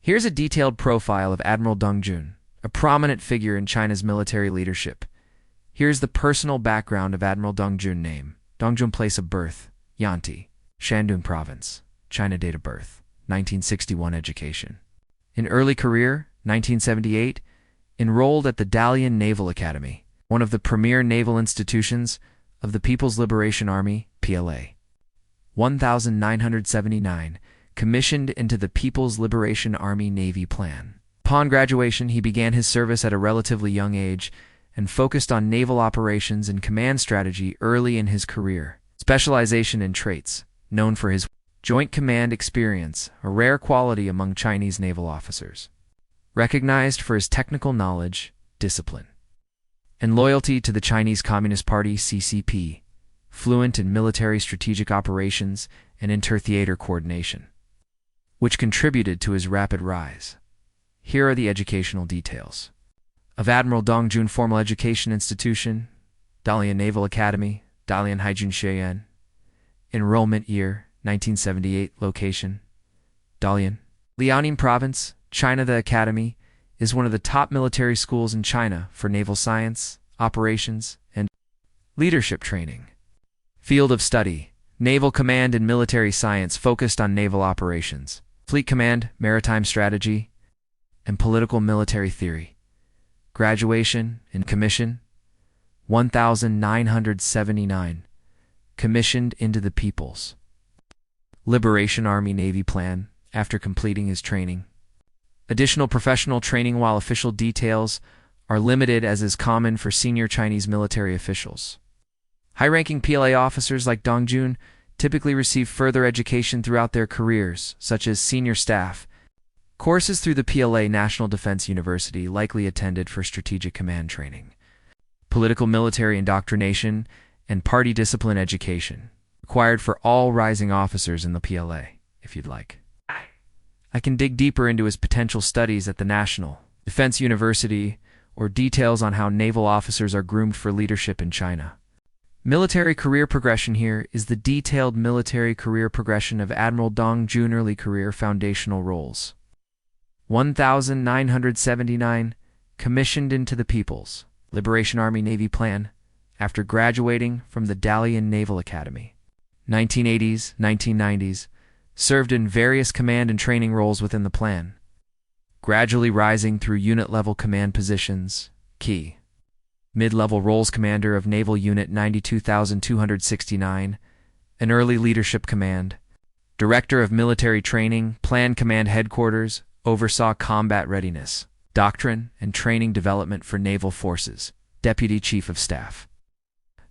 Here's a detailed profile of Admiral Dong Jun, a prominent figure in China's military leadership. Here's the personal background of Admiral Dong Jun. Name: Dong Jun. Place of birth: Yanti, Shandong Province, China. Date of birth: 1961. Education: in early career, 1978, enrolled at the Dalian Naval Academy, one of the premier naval institutions of the People's Liberation Army, PLA. 1979, commissioned into the People's Liberation Army Navy Plan. Upon graduation, he began his service at a relatively young age and focused on naval operations and command strategy early in his career. Specialization in traits, known for his joint command experience, a rare quality among Chinese naval officers. Recognized for his technical knowledge, discipline, and loyalty to the Chinese Communist Party (CCP), fluent in military strategic operations and inter-theater coordination, which contributed to his rapid rise. Here are the educational details of Admiral Dong Jun. Formal education institution: Dalian Naval Academy, Dalian Haijun Sheyan. Enrollment year: 1978. Location: Dalian, Liaoning Province, China. The academy is one of the top military schools in China for naval science, operations, and leadership training. Field of study: naval command and military science focused on naval operations, fleet command, maritime strategy, and political military theory. Graduation and commission: 1979, commissioned into the People's Liberation Army Navy Plan after completing his training. Additional professional training, while official details are limited, as is common for senior Chinese military officials. High-ranking PLA officers like Dong Jun typically receive further education throughout their careers, such as senior staff courses through the PLA National Defense University, likely attended for strategic command training, political military indoctrination, and party discipline education, required for all rising officers in the PLA. If you'd like, I can dig deeper into his potential studies at the National Defense University or details on how naval officers are groomed for leadership in China. Military career progression: here is the detailed military career progression of Admiral Dong Jun. Early career foundational roles: 1979, commissioned into the People's Liberation Army Navy Plan after graduating from the Dalian Naval Academy. 1980s, 1990s, served in various command and training roles within the plan, gradually rising through unit-level command positions. Key mid-level roles: commander of Naval Unit 92,269, an early leadership command, director of military training, Plan Command Headquarters, oversaw combat readiness, doctrine, and training development for naval forces, deputy chief of staff.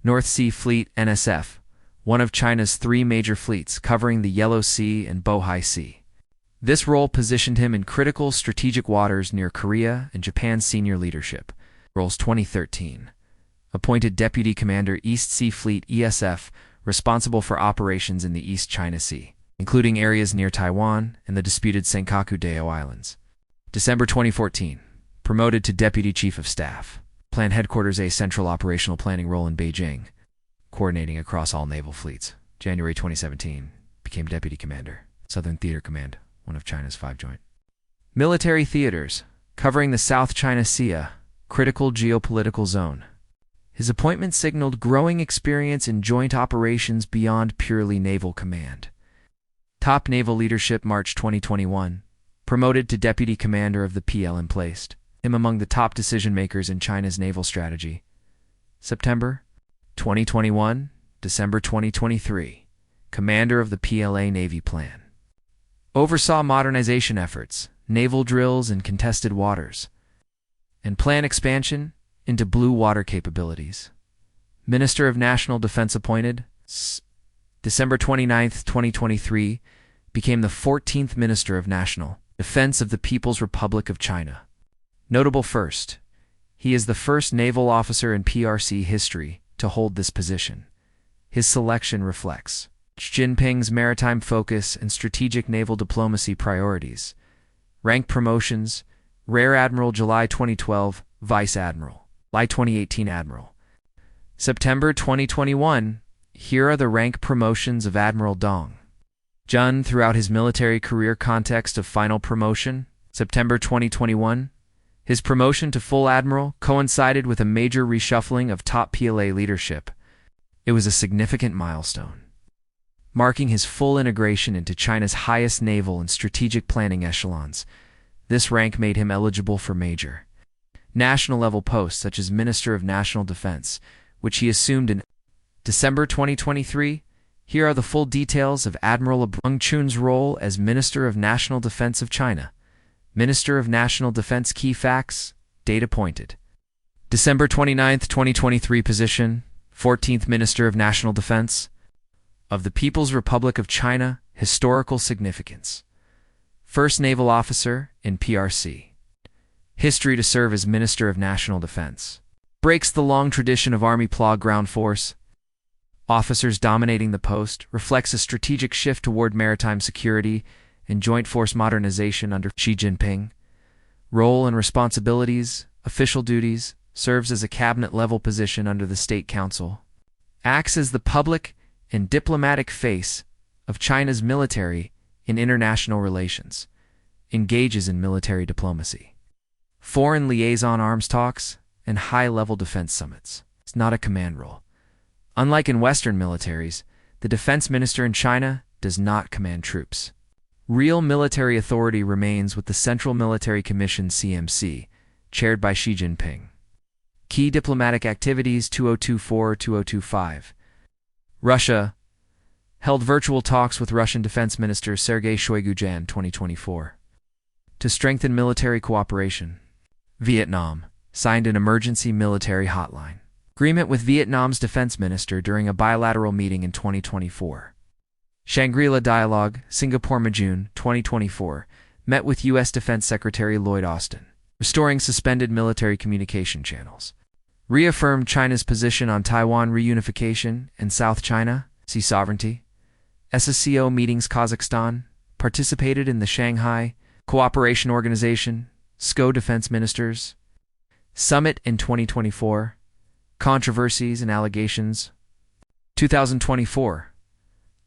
North Sea Fleet (NSF), one of China's three major fleets covering the Yellow Sea and Bohai Sea. This role positioned him in critical strategic waters near Korea and Japan's senior leadership. Roles: 2013. Appointed Deputy Commander East Sea Fleet (ESF), responsible for operations in the East China Sea, including areas near Taiwan and the disputed Senkaku-Dao Islands. December 2014. Promoted to Deputy Chief of Staff. Plan Headquarters, a central operational planning role in Beijing, coordinating across all naval fleets. January 2017. Became Deputy Commander, Southern Theater Command, one of China's 5 joint military theaters, covering the South China Sea, critical geopolitical zone. His appointment signaled growing experience in joint operations beyond purely naval command. Top naval leadership: March 2021. Promoted to Deputy Commander of the PL and placed him among the top decision-makers in China's naval strategy. September 2021, December 2023. Commander of the PLA Navy Plan. Oversaw modernization efforts, naval drills in contested waters, and plan expansion into blue water capabilities. Minister of National Defense appointed. December 29, 2023, became the 14th Minister of National Defense of the People's Republic of China. Notable first, he is the first naval officer in PRC history to hold this position. His selection reflects Xi Jinping's maritime focus and strategic naval diplomacy priorities. Rank promotions: Rear Admiral July 2012, Vice Admiral, July 2018 Admiral. September 2021. Here are the rank promotions of Admiral Dong Jun throughout his military career. Context of final promotion: September 2021, his promotion to full admiral coincided with a major reshuffling of top PLA leadership. It was a significant milestone, marking his full integration into China's highest naval and strategic planning echelons. This rank made him eligible for major national-level posts such as Minister of National Defense, which he assumed in December 2023. Here are the full details of Admiral Dong Jun's role as Minister of National Defense of China. Minister of National Defense. Key facts. Date appointed December 29, 2023. Position: 14th Minister of National Defense of the People's Republic of China. Historical significance: first naval officer in PRC. History to serve as Minister of National Defense. Breaks the long tradition of Army PLA ground force. Officers dominating the post. Reflects a strategic shift toward maritime security and joint force modernization under Xi Jinping. Role and responsibilities. Official duties. Serves as a cabinet-level position under the State Council. Acts as the public and diplomatic face of China's military in international relations. Engages in military diplomacy, foreign liaison arms talks, and high-level defense summits. It's not a command role. Unlike in Western militaries, the defense minister in China does not command troops. Real military authority remains with the Central Military Commission (CMC), chaired by Xi Jinping. Key diplomatic activities 2024-2025. Russia held virtual talks with Russian Defense Minister Sergei Shoigu Jan 2024 to strengthen military cooperation. Vietnam signed an emergency military hotline agreement with Vietnam's defense minister during a bilateral meeting in 2024. Shangri-La Dialogue, Singapore, June 2024, met with U.S. Defense Secretary Lloyd Austin, restoring suspended military communication channels. Reaffirmed China's position on Taiwan reunification and South China Sea sovereignty. SSCO meetings. Kazakhstan participated in the Shanghai Cooperation Organization (SCO) Defense Ministers Summit in 2024. Controversies and allegations. 2024.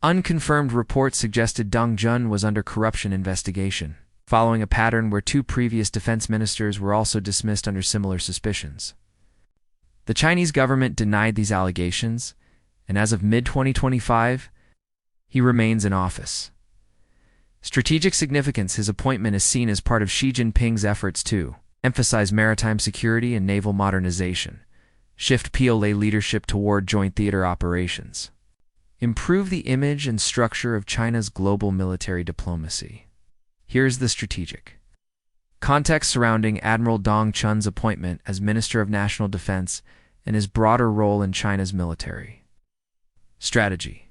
Unconfirmed reports suggested Dong Jun was under corruption investigation, following a pattern where two previous defense ministers were also dismissed under similar suspicions. The Chinese government denied these allegations, and as of mid-2025, he remains in office. Strategic significance. His appointment is seen as part of Xi Jinping's efforts to emphasize maritime security and naval modernization, shift PLA leadership toward joint theater operations, improve the image and structure of China's global military diplomacy. Here's the strategic context surrounding Admiral Dong Jun's appointment as Minister of National Defense and his broader role in China's military. Strategy.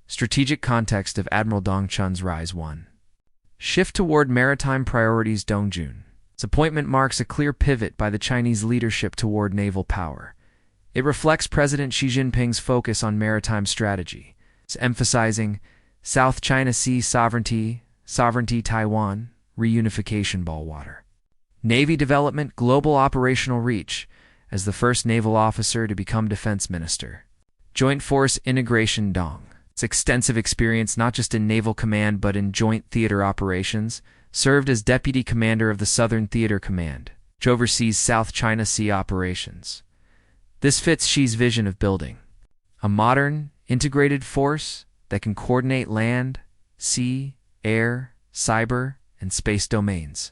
Strategic context of Admiral Dong Jun's rise. 1. Shift toward maritime priorities. Dong Jun's appointment marks a clear pivot by the Chinese leadership toward naval power. It reflects President Xi Jinping's focus on maritime strategy, emphasizing South China Sea sovereignty, Taiwan, reunification, water, Navy development, global operational reach, as the first naval officer to become defense minister. Joint force integration. Dong's extensive experience not just in naval command but in joint theater operations, served as deputy commander of the Southern Theater Command, which oversees South China Sea operations. This fits Xi's vision of building a modern, integrated force that can coordinate land, sea, air, cyber, and space domains.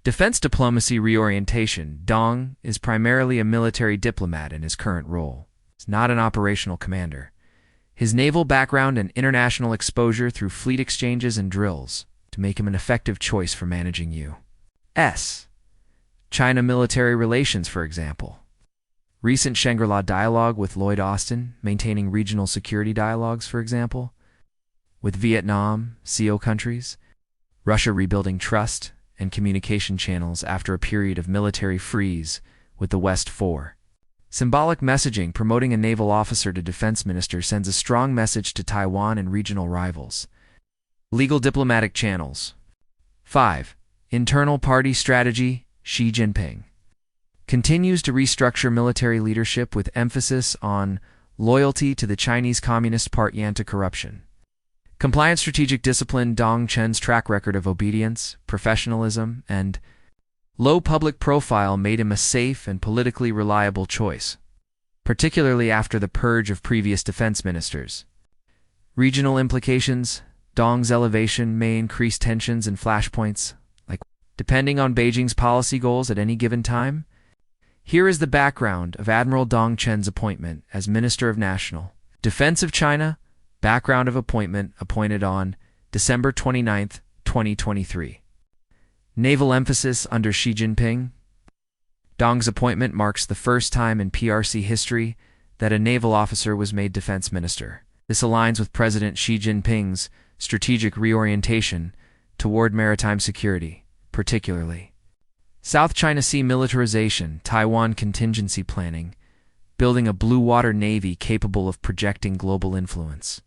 Defense diplomacy reorientation. Dong is primarily a military diplomat in his current role. He's not an operational commander. His naval background and international exposure through fleet exchanges and drills to make him an effective choice for managing U.S. China military relations, for example. Recent Shangri-La dialogue with Lloyd Austin, maintaining regional security dialogues, for example, with Vietnam, CO countries, Russia rebuilding trust and communication channels after a period of military freeze with the West. 4. Symbolic messaging. Promoting a naval officer to defense minister sends a strong message to Taiwan and regional rivals. Legal diplomatic channels. 5. Internal party strategy. Xi Jinping continues to restructure military leadership with emphasis on loyalty to the Chinese Communist Party, anti-corruption, Compliant strategic discipline. Dong Jun's track record of obedience, professionalism, and low public profile made him a safe and politically reliable choice, particularly after the purge of previous defense ministers. Regional implications. Dong's elevation may increase tensions and flashpoints, depending on Beijing's policy goals at any given time. Here is the background of Admiral Dong Jun's appointment as Minister of National Defense of China. Background of appointment: appointed on December 29, 2023. Naval emphasis under Xi Jinping. Dong's appointment marks the first time in PRC history that a naval officer was made defense minister. This aligns with President Xi Jinping's strategic reorientation toward maritime security, particularly South China Sea militarization, Taiwan contingency planning, building a blue water navy capable of projecting global influence.